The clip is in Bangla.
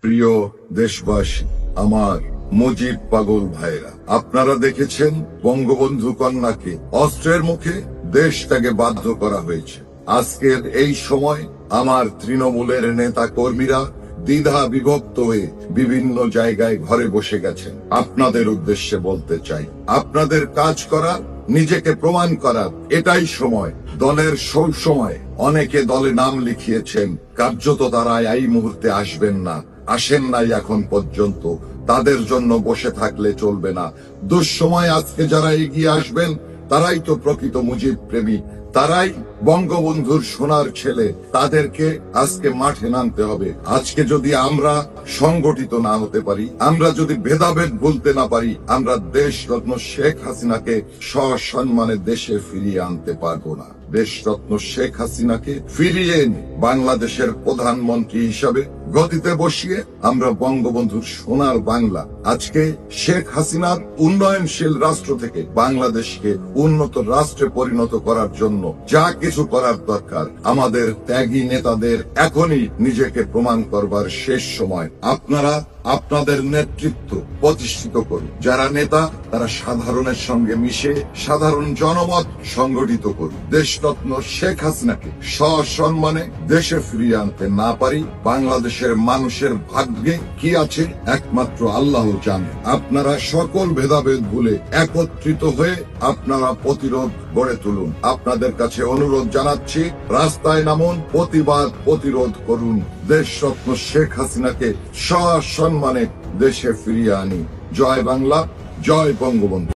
প্রিয় দেশবাসী, আমার মুজিব পাগল ভাইরা, আপনারা দেখেছেন বঙ্গবন্ধু কন্যাকে অস্ত্রের মুখে দেশ ত্যাগে বাধ্য করা হয়েছে। আজকের এই সময় আমার তৃণমূলের নেতা কর্মীরা দ্বিধা বিভক্ত হয়ে বিভিন্ন জায়গায় ঘরে বসে গেছেন। আপনাদের উদ্দেশ্যে বলতে চাই, আপনাদের কাজ করার, নিজেকে প্রমাণ করার এটাই সময়। দলের সব সময় অনেকে দলে নাম লিখিয়েছেন, কার্যত তারা এই মুহূর্তে আসবেন না, আসেন নাই এখন পর্যন্ত। তাদের জন্য বসে থাকলে চলবে না। দুঃসময় আজকে যারা এগিয়ে আসবেন তারাই তো প্রকৃত মুজিব প্রেমী, তারাই বঙ্গবন্ধুর সোনার ছেলে। তাদেরকে আজকে মাঠে নামতে হবে। আজকে যদি আমরা সংগঠিত না হতে পারি, আমরা যদি ভেদাভেদ ভুলতে না পারি, আমরা দেশরত্ন শেখ হাসিনাকে সসম্মানে দেশে ফিরিয়ে আনতে পারবো না। দেশরত্ন শেখ হাসিনাকে ফিরিয়ে এনে বাংলাদেশের প্রধানমন্ত্রী হিসাবে গদিতে বসিয়ে আমরা বঙ্গবন্ধুর সোনার বাংলা, আজকে শেখ হাসিনার উন্নয়নশীল রাষ্ট্র থেকে বাংলাদেশকে উন্নত রাষ্ট্রে পরিণত করার জন্য যা কিছু করার দরকার, আমাদের ত্যাগী নেতাদের এখনই নিজেকে প্রমাণ করবার শেষ সময়। আপনারা আপনাদের নেতৃত্ব প্রতিষ্ঠিত করুন। যারা নেতা তারা সাধারণের সঙ্গে মিশে সাধারণ জনমত সংগঠিত করুন। দেশরত্ন শেখ হাসিনাকে সসম্মানে দেশে ফিরিয়ে আনতে না পারি, বাংলাদেশের মানুষের ভাগ্যে কি আছে একমাত্র আল্লাহ জানে। আপনারা সকল ভেদাভেদ ভুলে একত্রিত হয়ে আপনারা প্রতিরোধ গড়ে তুলুন। আপনাদের কাছে অনুরোধ জানাচ্ছি, রাস্তায় নামুন, প্রতিবাদ প্রতিরোধ করুন। দেশরত্ন শেখ হাসিনাকে সসম্মানে দেশে ফিরিয়ে আনি। জয় বাংলা, জয় বঙ্গবন্ধু।